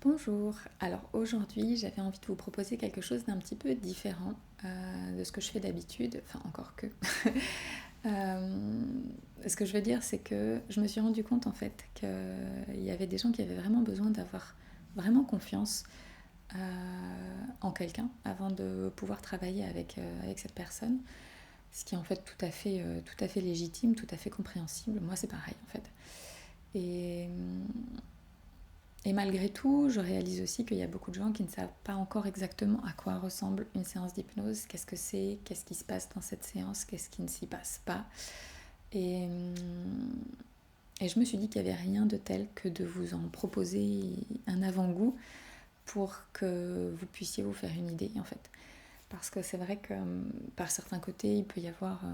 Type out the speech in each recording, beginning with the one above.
Bonjour, alors aujourd'hui j'avais envie de vous proposer quelque chose d'un petit peu différent de ce que je fais d'habitude, enfin encore que. Euh, Ce que je veux dire c'est que je me suis rendu compte en fait qu'il y avait des gens qui avaient vraiment besoin d'avoir vraiment confiance en quelqu'un avant de pouvoir travailler avec cette personne, ce qui est en fait tout à fait légitime, tout à fait compréhensible, moi c'est pareil en fait. Et, Et malgré tout, je réalise aussi qu'il y a beaucoup de gens qui ne savent pas encore exactement à quoi ressemble une séance d'hypnose, qu'est-ce que c'est, qu'est-ce qui se passe dans cette séance, qu'est-ce qui ne s'y passe pas. Et, et je me suis dit qu'il n'y avait rien de tel que de vous en proposer un avant-goût pour que vous puissiez vous faire une idée en fait. Parce que c'est vrai que par certains côtés, il peut y avoir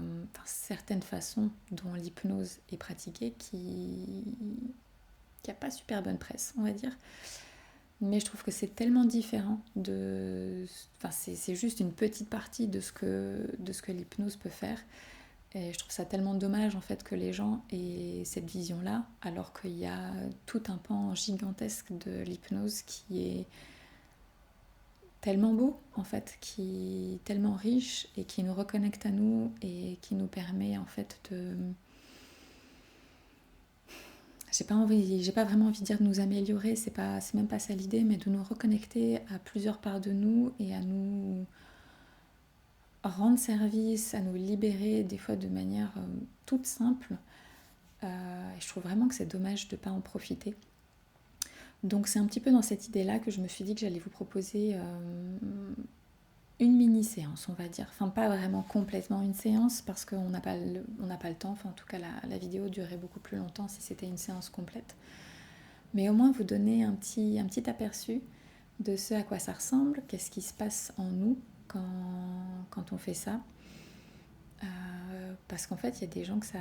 certaines façons dont l'hypnose est pratiquée qui n'a pas super bonne presse, on va dire. Mais je trouve que c'est tellement différent de... Enfin, c'est juste une petite partie de ce que l'hypnose peut faire. Et je trouve ça tellement dommage en fait que les gens aient cette vision-là, alors qu'il y a tout un pan gigantesque de l'hypnose qui est tellement beau en fait, qui est tellement riche et qui nous reconnecte à nous et qui nous permet en fait de... J'ai pas vraiment envie de dire de nous améliorer, c'est même pas ça l'idée, mais de nous reconnecter à plusieurs parts de nous et à nous rendre service, à nous libérer des fois de manière toute simple. Et je trouve vraiment que c'est dommage de ne pas en profiter. Donc c'est un petit peu dans cette idée-là que je me suis dit que j'allais vous proposer une mini-séance, on va dire. Enfin, pas vraiment complètement une séance parce qu'on n'a pas le temps. Enfin, en tout cas, la vidéo durerait beaucoup plus longtemps si c'était une séance complète. Mais au moins vous donner un petit aperçu de ce à quoi ça ressemble, qu'est-ce qui se passe en nous quand on fait ça. Parce qu'en fait, il y a des gens que ça...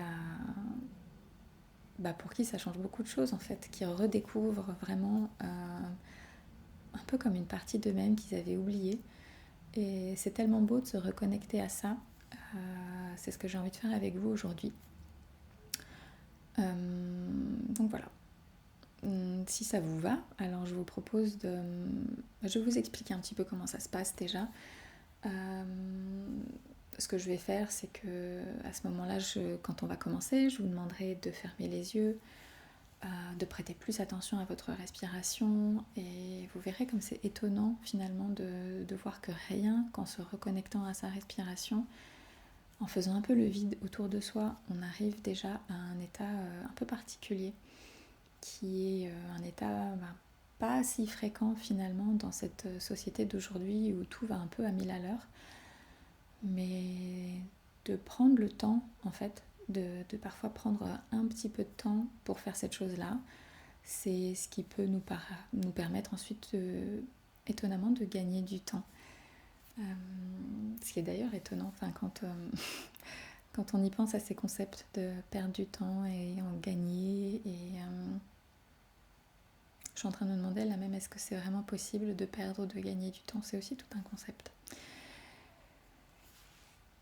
pour qui ça change beaucoup de choses, en fait, qui redécouvrent vraiment un peu comme une partie d'eux-mêmes qu'ils avaient oubliée. Et c'est tellement beau de se reconnecter à ça. C'est ce que j'ai envie de faire avec vous aujourd'hui. Donc voilà. Si ça vous va, alors je vous propose de... Je vais vous expliquer un petit peu comment ça se passe déjà. Ce que je vais faire, c'est que à ce moment-là, quand on va commencer, je vous demanderai de fermer les yeux, de prêter plus attention à votre respiration, et vous verrez comme c'est étonnant finalement de voir que rien qu'en se reconnectant à sa respiration, en faisant un peu le vide autour de soi, on arrive déjà à un état un peu particulier, qui est un état pas si fréquent finalement dans cette société d'aujourd'hui où tout va un peu à mille à l'heure, mais de prendre le temps en fait, de parfois prendre un petit peu de temps pour faire cette chose-là, c'est ce qui peut nous permettre ensuite étonnamment de gagner du temps. Ce qui est d'ailleurs étonnant, enfin, quand on y pense à ces concepts de perdre du temps et en gagner, et je suis en train de me demander là même, est-ce que c'est vraiment possible de perdre ou de gagner du temps? C'est aussi tout un concept.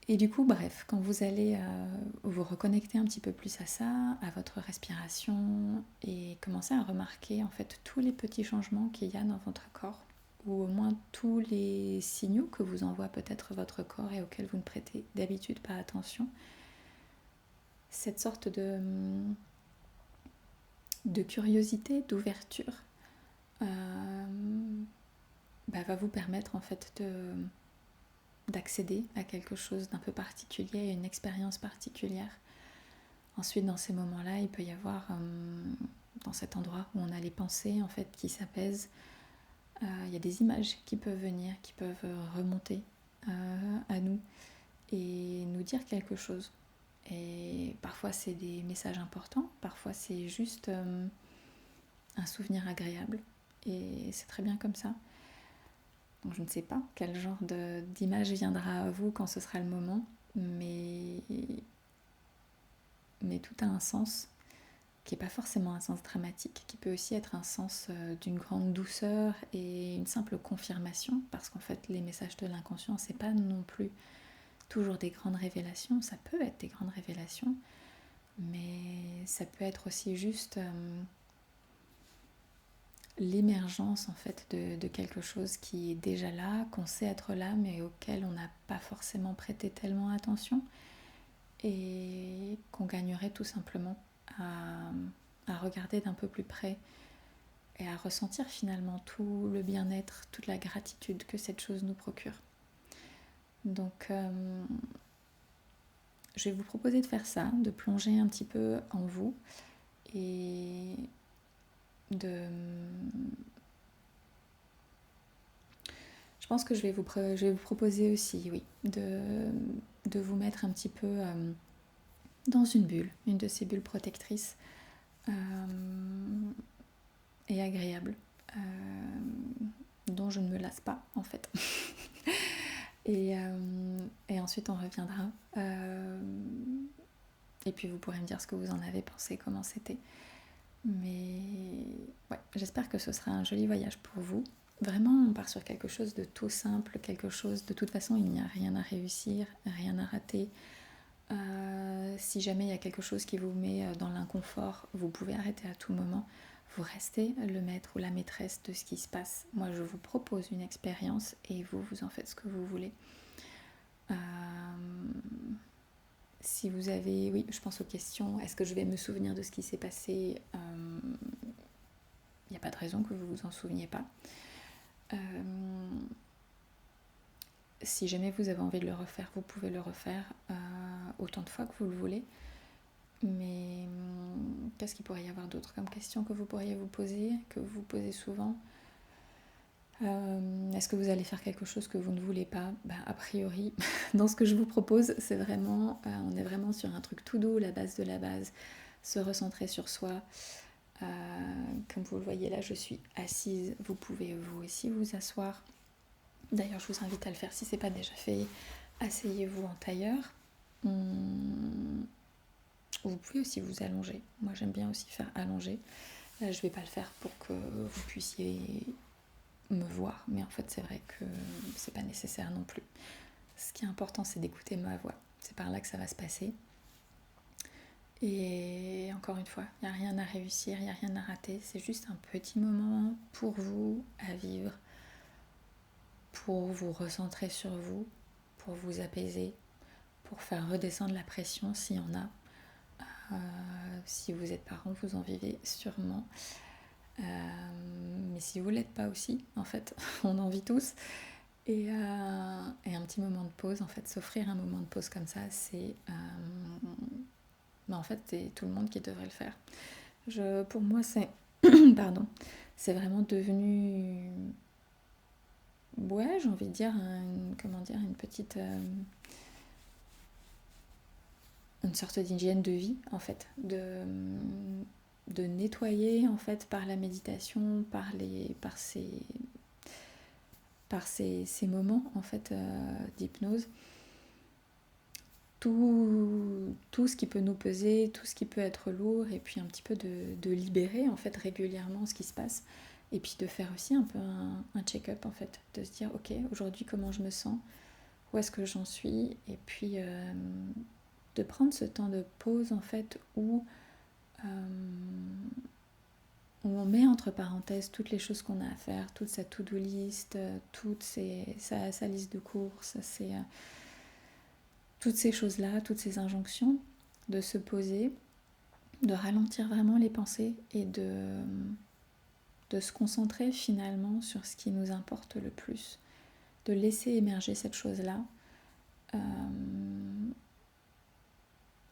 Et du coup, bref, quand vous allez vous reconnecter un petit peu plus à ça, à votre respiration, et commencer à remarquer en fait tous les petits changements qu'il y a dans votre corps, ou au moins tous les signaux que vous envoie peut-être votre corps et auxquels vous ne prêtez d'habitude pas attention, cette sorte de curiosité, d'ouverture, va vous permettre en fait d'accéder à quelque chose d'un peu particulier, à une expérience particulière. Ensuite, dans ces moments-là, il peut y avoir, dans cet endroit où on a les pensées en fait qui s'apaisent, il y a des images qui peuvent venir, qui peuvent remonter à nous et nous dire quelque chose. Et parfois c'est des messages importants, parfois c'est juste un souvenir agréable. Et c'est très bien comme ça. Donc je ne sais pas quel genre d'image viendra à vous quand ce sera le moment, mais tout a un sens qui n'est pas forcément un sens dramatique, qui peut aussi être un sens d'une grande douceur et une simple confirmation, parce qu'en fait les messages de l'inconscient, c'est pas non plus toujours des grandes révélations, ça peut être des grandes révélations, mais ça peut être aussi juste l'émergence en fait de quelque chose qui est déjà là, qu'on sait être là, mais auquel on n'a pas forcément prêté tellement attention, et qu'on gagnerait tout simplement à regarder d'un peu plus près et à ressentir finalement tout le bien-être, toute la gratitude que cette chose nous procure. Donc je vais vous proposer de faire ça, de plonger un petit peu en vous et de... Je pense que je vais vous proposer aussi, oui, de vous mettre un petit peu dans une bulle, une de ces bulles protectrices et agréables, dont je ne me lasse pas en fait. Et ensuite on reviendra. Et puis vous pourrez me dire ce que vous en avez pensé, comment c'était. Mais ouais, j'espère que ce sera un joli voyage pour vous. Vraiment, on part sur quelque chose de tout simple, quelque chose... De toute façon, il n'y a rien à réussir, rien à rater. Si jamais il y a quelque chose qui vous met dans l'inconfort, vous pouvez arrêter à tout moment. Vous restez le maître ou la maîtresse de ce qui se passe. Moi, je vous propose une expérience et vous en faites ce que vous voulez. Si vous avez... Oui, je pense aux questions. Est-ce que je vais me souvenir de ce qui s'est passé ? Il n'y a pas de raison que vous vous en souveniez pas. Si jamais vous avez envie de le refaire, vous pouvez le refaire autant de fois que vous le voulez. Mais qu'est-ce qu'il pourrait y avoir d'autre comme question que vous pourriez vous poser, que vous posez souvent ? Est-ce que vous allez faire quelque chose que vous ne voulez pas ? A priori, dans ce que je vous propose, c'est vraiment, on est vraiment sur un truc tout doux, la base de la base, se recentrer sur soi. Comme vous le voyez là, je suis assise, vous pouvez vous aussi vous asseoir. D'ailleurs, je vous invite à le faire si ce n'est pas déjà fait. Asseyez-vous en tailleur. Vous pouvez aussi vous allonger. Moi, j'aime bien aussi faire allonger. Là, je ne vais pas le faire pour que vous puissiez me voir, mais en fait, c'est vrai que c'est pas nécessaire non plus. Ce qui est important, c'est d'écouter ma voix. C'est par là que ça va se passer. Et encore une fois, il n'y a rien à réussir, il n'y a rien à rater. C'est juste un petit moment pour vous à vivre, pour vous recentrer sur vous, pour vous apaiser, pour faire redescendre la pression s'il y en a. Si vous êtes parent, vous en vivez sûrement. Mais si vous ne l'êtes pas aussi, en fait, on en vit tous. Et un petit moment de pause, en fait, s'offrir un moment de pause comme ça, c'est... en fait, c'est tout le monde qui devrait le faire. Pour moi, c'est... Pardon. C'est vraiment devenu... Ouais, j'ai envie de dire, une petite... une sorte d'hygiène de vie, en fait. De nettoyer, en fait, par la méditation, par ces moments, en fait, d'hypnose. Tout ce qui peut nous peser, tout ce qui peut être lourd, et puis un petit peu de libérer, en fait, régulièrement ce qui se passe. Et puis de faire aussi un peu un check-up, en fait. De se dire, ok, aujourd'hui, comment je me sens ? Où est-ce que j'en suis ? Et puis... de prendre ce temps de pause en fait où on met entre parenthèses toutes les choses qu'on a à faire, toute sa to-do list, sa liste de courses, toutes ces choses-là, toutes ces injonctions, de se poser, de ralentir vraiment les pensées et de se concentrer finalement sur ce qui nous importe le plus, de laisser émerger cette chose-là.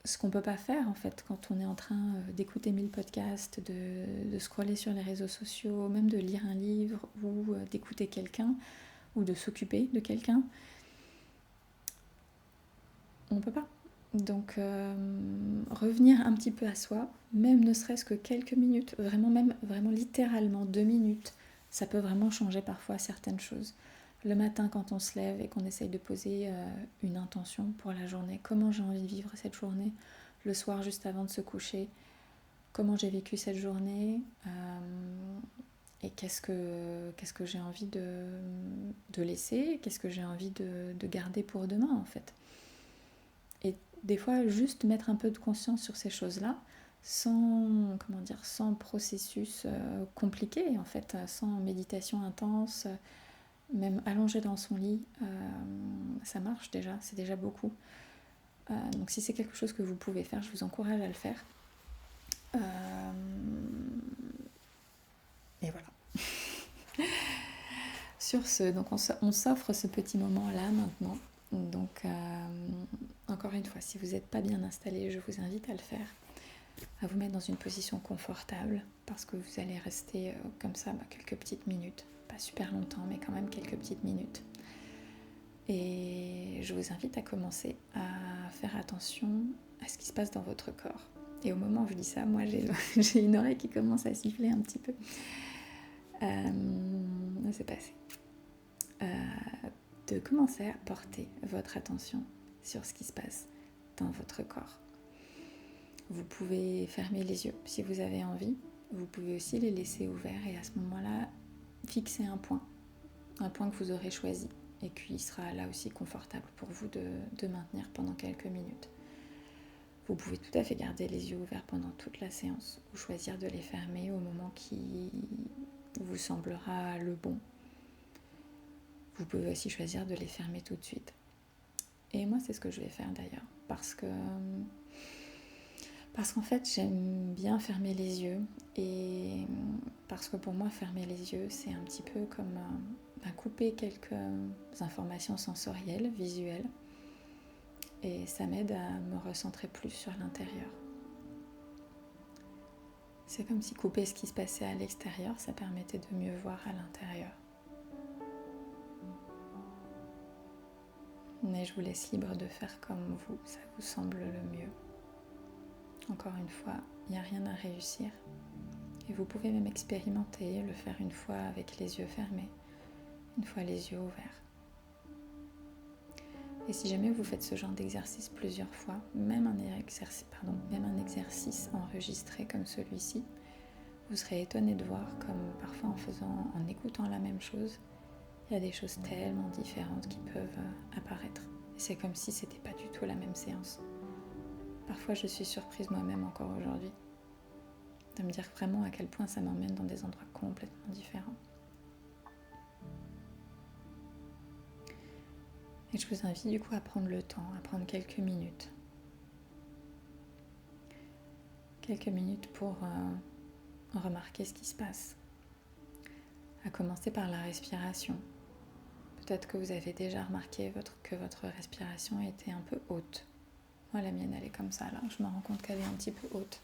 Ce qu'on peut pas faire en fait quand on est en train d'écouter 1000 podcasts, de scroller sur les réseaux sociaux, même de lire un livre ou d'écouter quelqu'un ou de s'occuper de quelqu'un, on peut pas. Donc revenir un petit peu à soi, même ne serait-ce que quelques minutes, vraiment littéralement 2 minutes, ça peut vraiment changer parfois certaines choses. Le matin quand on se lève et qu'on essaye de poser une intention pour la journée, comment j'ai envie de vivre cette journée, le soir juste avant de se coucher, comment j'ai vécu cette journée et qu'est-ce que j'ai envie de laisser, qu'est-ce que j'ai envie de garder pour demain en fait. Et des fois juste mettre un peu de conscience sur ces choses-là, sans processus compliqué en fait, sans méditation intense, même allongé dans son lit, ça marche déjà, c'est déjà beaucoup. Donc si c'est quelque chose que vous pouvez faire, je vous encourage à le faire. Et voilà. Sur ce, donc on s'offre ce petit moment-là maintenant. Donc encore une fois, si vous n'êtes pas bien installé, je vous invite à le faire, à vous mettre dans une position confortable, parce que vous allez rester comme ça quelques petites minutes. Pas super longtemps, mais quand même quelques petites minutes. Et je vous invite à commencer à faire attention à ce qui se passe dans votre corps. Et au moment où je dis ça, moi j'ai une oreille qui commence à siffler un petit peu. C'est passé. De commencer à porter votre attention sur ce qui se passe dans votre corps. Vous pouvez fermer les yeux si vous avez envie. Vous pouvez aussi les laisser ouverts et à ce moment-là, fixer un point que vous aurez choisi et qui sera là aussi confortable pour vous de maintenir pendant quelques minutes. Vous pouvez tout à fait garder les yeux ouverts pendant toute la séance ou choisir de les fermer au moment qui vous semblera le bon. Vous pouvez aussi choisir de les fermer tout de suite. Et moi, c'est ce que je vais faire d'ailleurs, parce qu'en fait, j'aime bien fermer les yeux, et parce que pour moi, fermer les yeux, c'est un petit peu comme couper quelques informations sensorielles, visuelles, et ça m'aide à me recentrer plus sur l'intérieur. C'est comme si couper ce qui se passait à l'extérieur, ça permettait de mieux voir à l'intérieur. Mais je vous laisse libre de faire comme ça vous semble le mieux. Encore une fois, il n'y a rien à réussir. Et vous pouvez même expérimenter, le faire une fois avec les yeux fermés, une fois les yeux ouverts. Et si jamais vous faites ce genre d'exercice plusieurs fois, même un exercice enregistré comme celui-ci, vous serez étonné de voir comme parfois en écoutant la même chose, il y a des choses tellement différentes qui peuvent apparaître. Et c'est comme si c'était pas du tout la même séance. Parfois je suis surprise moi-même encore aujourd'hui de me dire vraiment à quel point ça m'emmène dans des endroits complètement différents. Et je vous invite du coup à prendre le temps, à prendre quelques minutes. Quelques minutes pour remarquer ce qui se passe. À commencer par la respiration. Peut-être que vous avez déjà remarqué que votre respiration était un peu haute. Moi, la mienne, elle est comme ça, là. Je me rends compte qu'elle est un petit peu haute.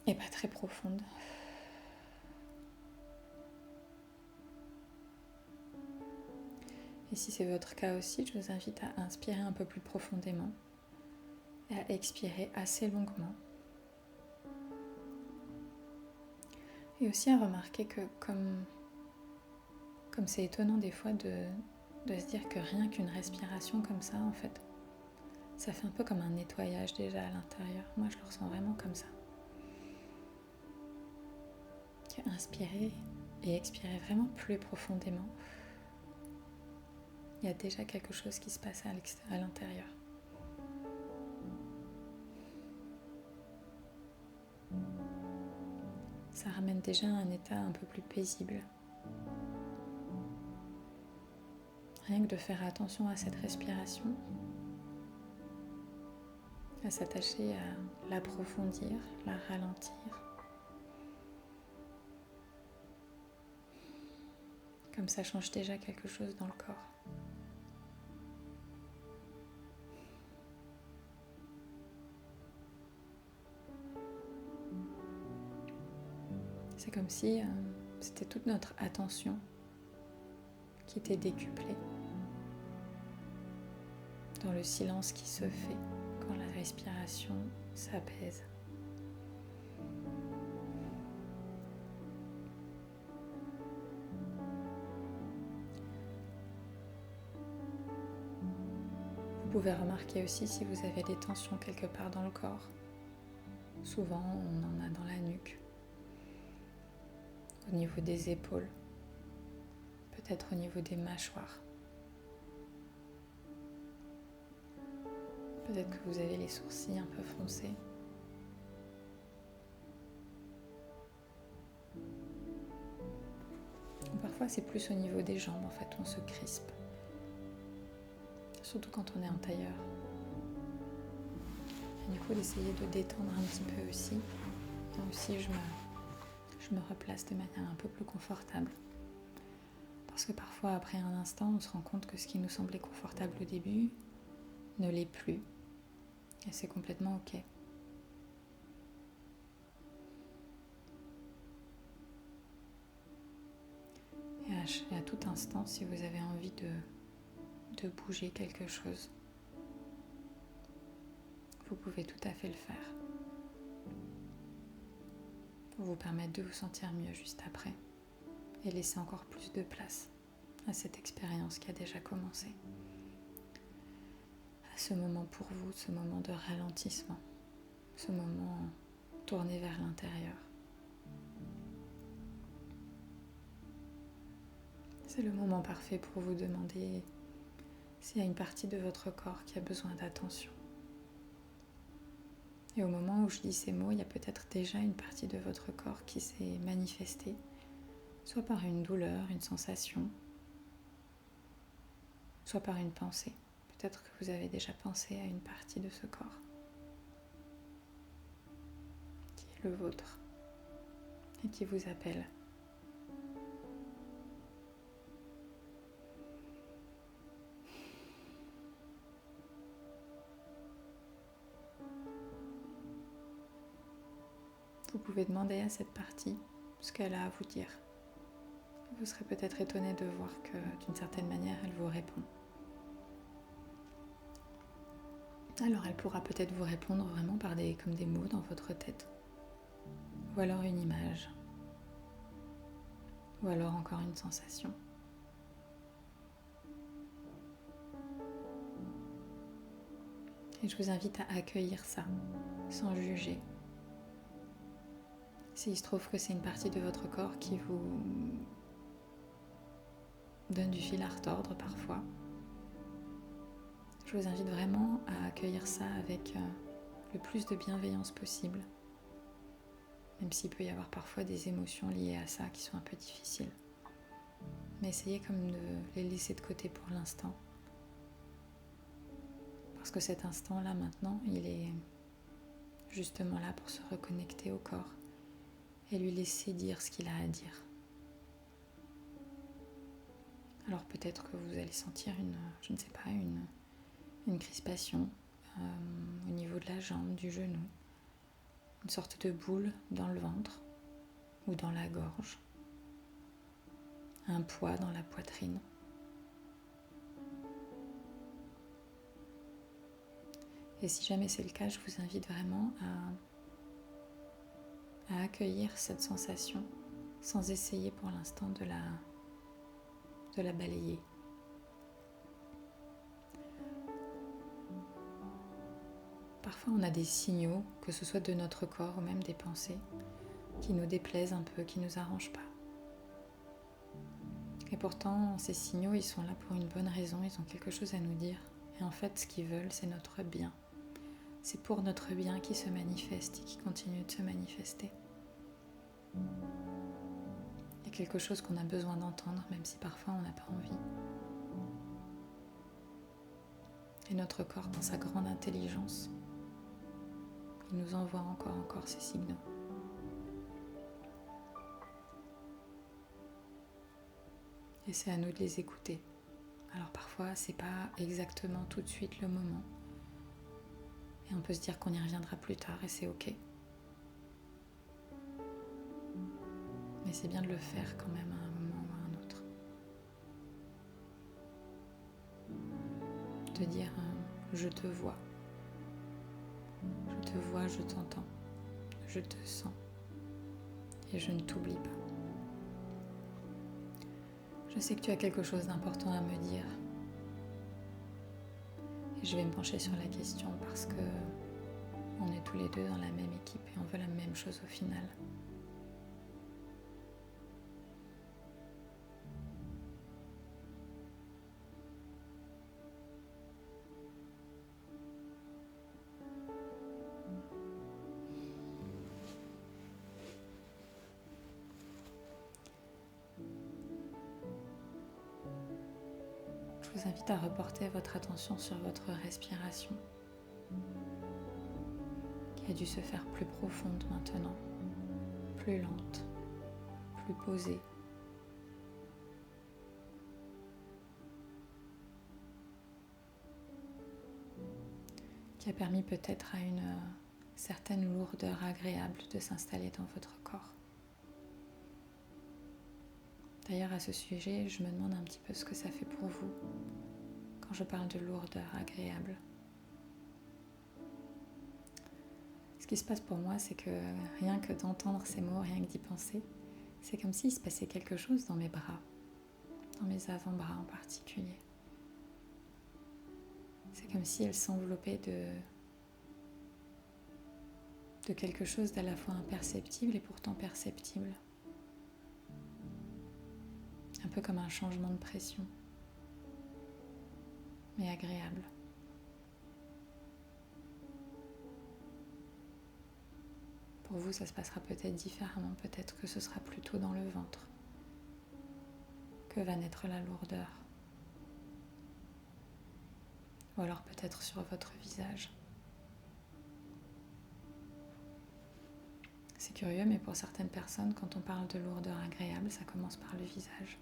Et pas très profonde. Et si c'est votre cas aussi, je vous invite à inspirer un peu plus profondément et à expirer assez longuement. Et aussi à remarquer que comme c'est étonnant des fois de se dire que rien qu'une respiration comme ça, en fait, ça fait un peu comme un nettoyage déjà à l'intérieur. Moi, je le ressens vraiment comme ça. Inspirer et expirer vraiment plus profondément. Il y a déjà quelque chose qui se passe à l'intérieur. Ça ramène déjà à un état un peu plus paisible. Rien que de faire attention à cette respiration, à s'attacher à l'approfondir, la ralentir. Comme ça change déjà quelque chose dans le corps. C'est comme si c'était toute notre attention qui était décuplée dans le silence qui se fait quand la respiration s'apaise. Vous pouvez remarquer aussi si vous avez des tensions quelque part dans le corps. Souvent, on en a dans la nuque, au niveau des épaules, peut-être au niveau des mâchoires, Peut-être que vous avez les sourcils un peu froncés. Ou parfois c'est plus au niveau des jambes en fait, on se crispe. Surtout quand on est en tailleur. Et du coup d'essayer de détendre un petit peu aussi. Et aussi je me replace de manière un peu plus confortable. Parce que parfois après un instant on se rend compte que ce qui nous semblait confortable au début ne l'est plus. Et c'est complètement ok. Et à tout instant, si vous avez envie de bouger quelque chose, vous pouvez tout à fait le faire. Pour vous permettre de vous sentir mieux juste après. Et laisser encore plus de place à cette expérience qui a déjà commencé. À ce moment pour vous, ce moment de ralentissement. Ce moment tourné vers l'intérieur. C'est le moment parfait pour vous demander s'il y a une partie de votre corps qui a besoin d'attention. Et au moment où je dis ces mots, il y a peut-être déjà une partie de votre corps qui s'est manifestée, soit par une douleur, une sensation, soit par une pensée. Peut-être que vous avez déjà pensé à une partie de ce corps qui est le vôtre et qui vous appelle. Vous pouvez demander à cette partie ce qu'elle a à vous dire. Vous serez peut-être étonné de voir que d'une certaine manière, elle vous répond. Alors elle pourra peut-être vous répondre vraiment comme des mots dans votre tête. Ou alors une image. Ou alors encore une sensation. Et je vous invite à accueillir ça, sans juger. S'il se trouve que c'est une partie de votre corps qui vous donne du fil à retordre parfois, je vous invite vraiment à accueillir ça avec le plus de bienveillance possible, même s'il peut y avoir parfois des émotions liées à ça qui sont un peu difficiles. Mais essayez comme de les laisser de côté pour l'instant. Parce que cet instant-là maintenant, il est justement là pour se reconnecter au corps et lui laisser dire ce qu'il a à dire. Alors peut-être que vous allez sentir une crispation au niveau de la jambe, du genou, une sorte de boule dans le ventre ou dans la gorge, un poids dans la poitrine. Et si jamais c'est le cas, je vous invite vraiment à accueillir cette sensation sans essayer pour l'instant de la balayer. Parfois on a des signaux, que ce soit de notre corps ou même des pensées, qui nous déplaisent un peu, qui ne nous arrangent pas. Et pourtant, ces signaux, ils sont là pour une bonne raison, ils ont quelque chose à nous dire. Et en fait, ce qu'ils veulent, c'est notre bien. C'est pour notre bien qu'ils se manifestent et qui continuent de se manifester. Il y a quelque chose qu'on a besoin d'entendre, même si parfois on n'a pas envie. Et notre corps, dans sa grande intelligence, il nous envoie encore ces signaux. Et c'est à nous de les écouter. Alors parfois, c'est pas exactement tout de suite le moment. Et on peut se dire qu'on y reviendra plus tard et c'est ok. Mais c'est bien de le faire quand même à un moment ou à un autre. De dire je te vois. Je te vois, je t'entends. Je te sens. Et je ne t'oublie pas. Je sais que tu as quelque chose d'important à me dire. Et je vais me pencher sur la question parce que on est tous les deux dans la même équipe et on veut la même chose au final. je vous invite à reporter votre attention sur votre respiration, qui a dû se faire plus profonde maintenant, plus lente, plus posée. Qui a permis peut-être à une certaine lourdeur agréable de s'installer dans votre corps. D'ailleurs, à ce sujet, je me demande un petit peu ce que ça fait pour vous quand je parle de lourdeur agréable. Ce qui se passe pour moi, c'est que rien que d'entendre ces mots, rien que d'y penser, c'est comme s'il se passait quelque chose dans mes bras, dans mes avant-bras en particulier. C'est comme si elles s'enveloppaient de quelque chose d'à la fois imperceptible et pourtant perceptible. Un peu comme un changement de pression, mais agréable. Pour vous, ça se passera peut-être différemment, peut-être que ce sera plutôt dans le ventre que va naître la lourdeur. Ou alors peut-être sur votre visage. C'est curieux, mais pour certaines personnes, quand on parle de lourdeur agréable, ça commence par le visage.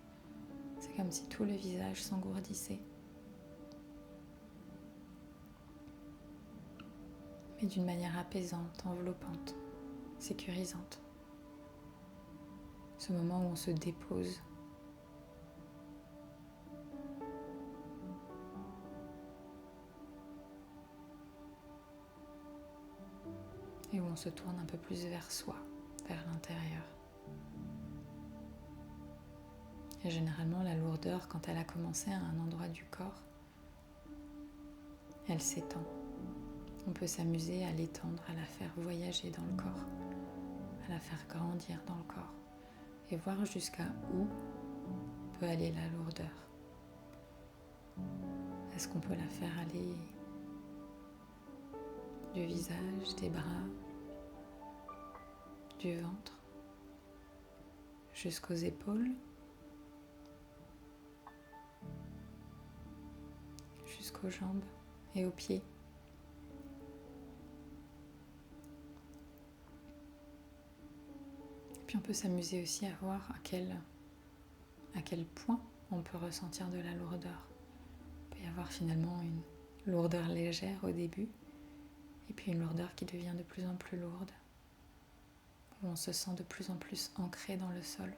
C'est comme si tout le visage s'engourdissait. Mais d'une manière apaisante, enveloppante, sécurisante. Ce moment où on se dépose. Et où on se tourne un peu plus vers soi, vers l'intérieur. Et généralement, la lourdeur, quand elle a commencé à un endroit du corps, elle s'étend. On peut s'amuser à l'étendre, à la faire voyager dans le corps, à la faire grandir dans le corps, et voir jusqu'à où peut aller la lourdeur. Est-ce qu'on peut la faire aller du visage, des bras, du ventre, jusqu'aux épaules, jusqu'aux jambes et aux pieds. Et puis on peut s'amuser aussi à voir à quel point on peut ressentir de la lourdeur. Il peut y avoir finalement une lourdeur légère au début, et puis une lourdeur qui devient de plus en plus lourde, où on se sent de plus en plus ancré dans le sol.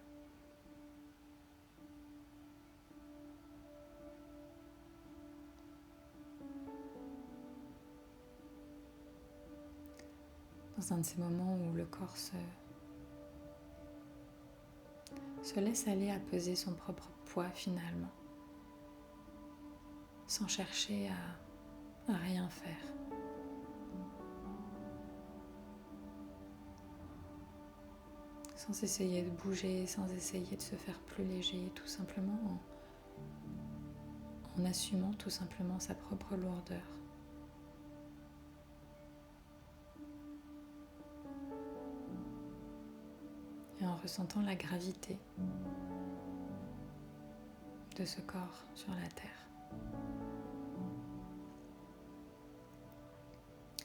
Dans un de ces moments où le corps se laisse aller à peser son propre poids finalement, sans chercher à rien faire. Sans essayer de bouger, sans essayer de se faire plus léger, tout simplement en assumant tout simplement sa propre lourdeur. Et en ressentant la gravité de ce corps sur la terre.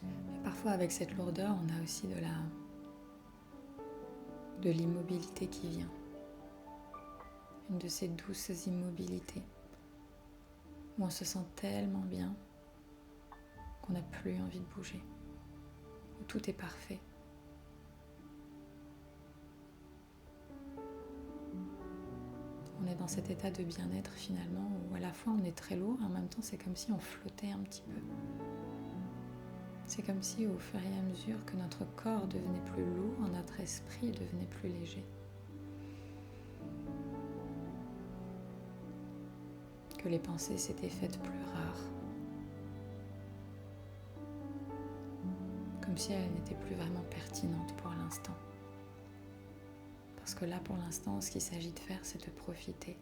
Mais parfois avec cette lourdeur, on a aussi de l'immobilité qui vient. Une de ces douces immobilités où on se sent tellement bien qu'on n'a plus envie de bouger, où tout est parfait. On est dans cet état de bien-être finalement où à la fois on est très lourd et en même temps c'est comme si on flottait un petit peu. C'est comme si au fur et à mesure que notre corps devenait plus lourd, notre esprit devenait plus léger. Que les pensées s'étaient faites plus rares. Comme si elles n'étaient plus vraiment pertinentes pour l'instant. Parce que là, pour l'instant, ce qu'il s'agit de faire, c'est de profiter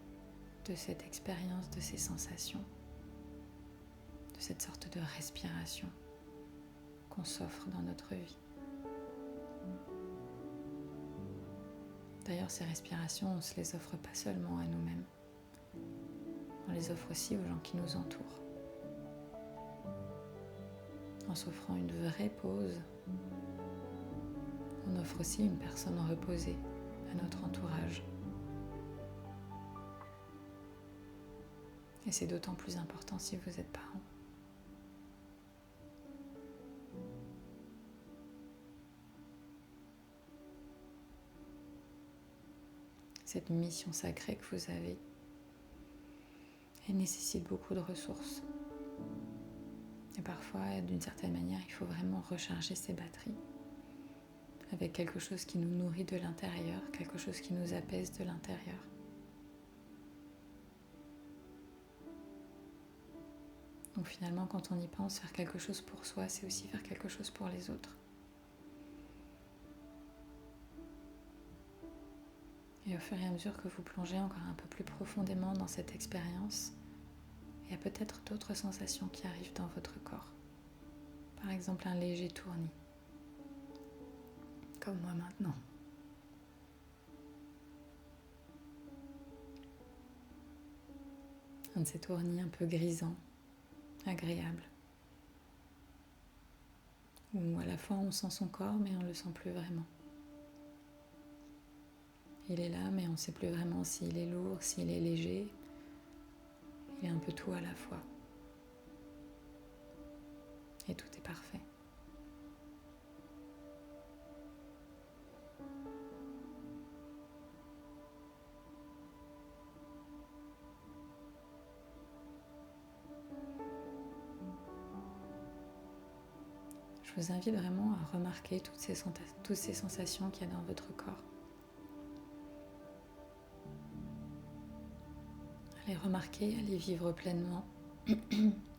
de cette expérience, de ces sensations, de cette sorte de respiration qu'on s'offre dans notre vie. D'ailleurs, ces respirations, on ne se les offre pas seulement à nous-mêmes. On les offre aussi aux gens qui nous entourent. En s'offrant une vraie pause, on offre aussi une personne reposée à notre entourage. Et c'est d'autant plus important si vous êtes parent. Cette mission sacrée que vous avez, elle nécessite beaucoup de ressources. Et parfois, d'une certaine manière, il faut vraiment recharger ses batteries avec quelque chose qui nous nourrit de l'intérieur, quelque chose qui nous apaise de l'intérieur. Donc finalement, quand on y pense, faire quelque chose pour soi, c'est aussi faire quelque chose pour les autres. Et au fur et à mesure que vous plongez encore un peu plus profondément dans cette expérience, il y a peut-être d'autres sensations qui arrivent dans votre corps. Par exemple, un léger tournis, comme moi maintenant. Un de ces tournis un peu grisants, agréables, où à la fois on sent son corps, mais on ne le sent plus vraiment. Il est là, mais on ne sait plus vraiment s'il est lourd, s'il est léger. Il est un peu tout à la fois. Et tout est parfait. Je vous invite vraiment à remarquer toutes ces sensations qu'il y a dans votre corps. À les remarquer, à les vivre pleinement,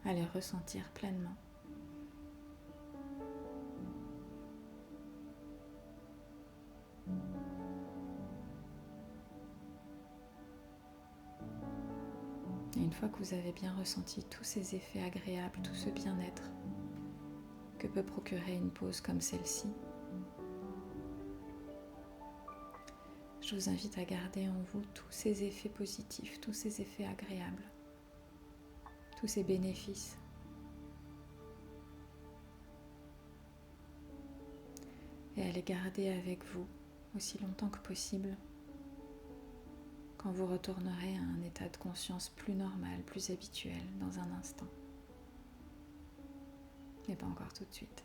à les ressentir pleinement. Et une fois que vous avez bien ressenti tous ces effets agréables, tout ce bien-être que peut procurer une pause comme celle-ci, je vous invite à garder en vous tous ces effets positifs, tous ces effets agréables, tous ces bénéfices. Et à les garder avec vous aussi longtemps que possible, quand vous retournerez à un état de conscience plus normal, plus habituel dans un instant. Mais pas encore tout de suite.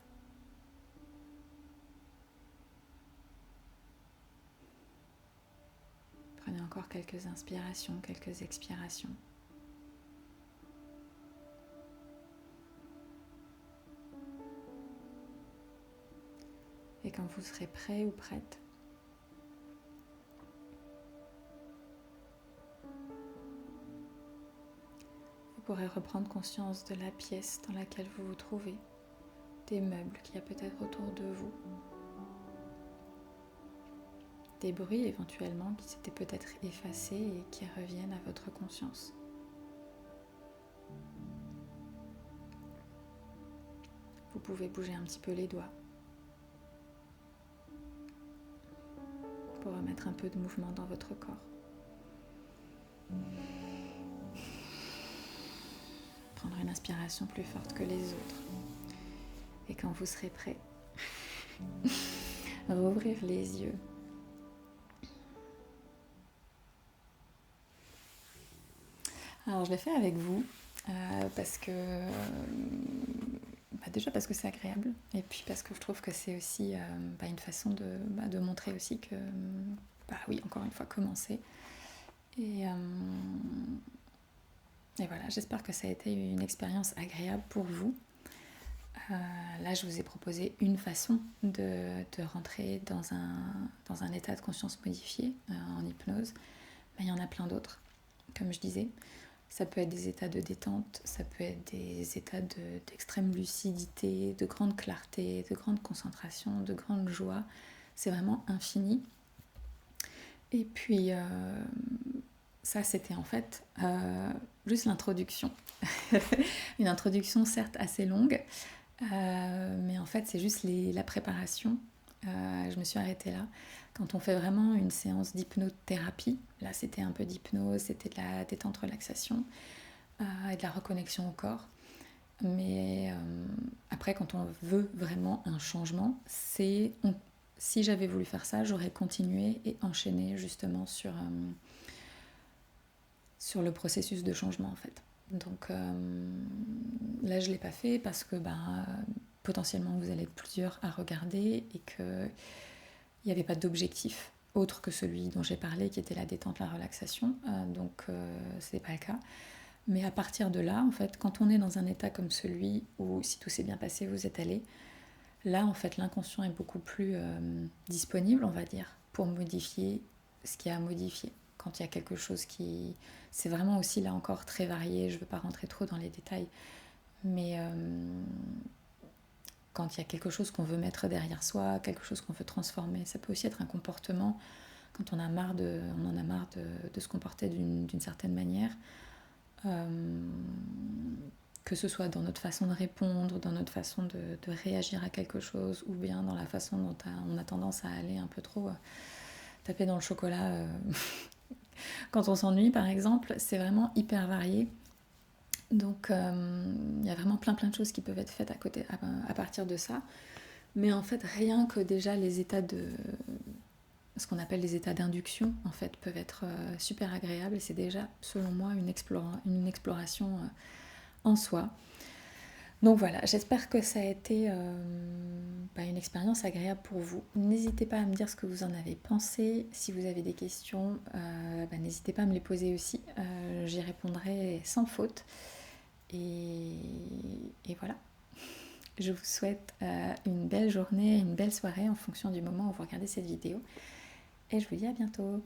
Prenez encore quelques inspirations, quelques expirations. Et quand vous serez prêt ou prête, vous pourrez reprendre conscience de la pièce dans laquelle vous vous trouvez, des meubles qu'il y a peut-être autour de vous, des bruits éventuellement qui s'étaient peut-être effacés et qui reviennent à votre conscience. Vous pouvez bouger un petit peu les doigts pour remettre un peu de mouvement dans votre corps. Prendre une inspiration plus forte que les autres. Et quand vous serez prêt, rouvrir les yeux. Alors je l'ai fait avec vous parce que déjà parce que c'est agréable et puis parce que je trouve que c'est aussi une façon de montrer aussi que oui, encore une fois, commencer. Et voilà, j'espère que ça a été une expérience agréable pour vous. Là, je vous ai proposé une façon de rentrer dans un état de conscience modifié en hypnose, mais il y en a plein d'autres, comme je disais. Ça peut être des états de détente, ça peut être des états d'extrême lucidité, de grande clarté, de grande concentration, de grande joie. C'est vraiment infini. Et puis, ça, c'était en fait juste l'introduction. Une introduction certes assez longue, mais en fait, c'est juste la préparation. Je me suis arrêtée là. Quand on fait vraiment une séance d'hypnothérapie, là c'était un peu d'hypnose, c'était de la détente relaxation et de la reconnexion au corps. Mais après, quand on veut vraiment un changement, si j'avais voulu faire ça, j'aurais continué et enchaîné justement sur le processus de changement en fait. Donc là, je ne l'ai pas fait parce que potentiellement vous allez être plusieurs à regarder et qu'il n'y avait pas d'objectif autre que celui dont j'ai parlé, qui était la détente, la relaxation. Donc ce n'est pas le cas. Mais à partir de là, en fait, quand on est dans un état comme celui où, si tout s'est bien passé, vous êtes allé, là, en fait, l'inconscient est beaucoup plus disponible, on va dire, pour modifier ce qu'il y a à modifier. Quand il y a quelque chose qui... C'est vraiment aussi, là encore, très varié. Je ne veux pas rentrer trop dans les détails. Mais quand il y a quelque chose qu'on veut mettre derrière soi, quelque chose qu'on veut transformer, ça peut aussi être un comportement. Quand on en a marre de se comporter d'une certaine manière, que ce soit dans notre façon de répondre, dans notre façon de réagir à quelque chose, ou bien dans la façon dont on a tendance à aller un peu trop taper dans le chocolat quand on s'ennuie par exemple, c'est vraiment hyper varié. Donc il y a vraiment plein de choses qui peuvent être faites à partir de ça. Mais en fait, rien que déjà les états ce qu'on appelle les états d'induction, en fait, peuvent être super agréables. Et c'est déjà, selon moi, une exploration en soi. Donc voilà, j'espère que ça a été une expérience agréable pour vous. N'hésitez pas à me dire ce que vous en avez pensé. Si vous avez des questions, n'hésitez pas à me les poser aussi. J'y répondrai sans faute. Et voilà. Je vous souhaite une belle journée, une belle soirée en fonction du moment où vous regardez cette vidéo. Et je vous dis à bientôt.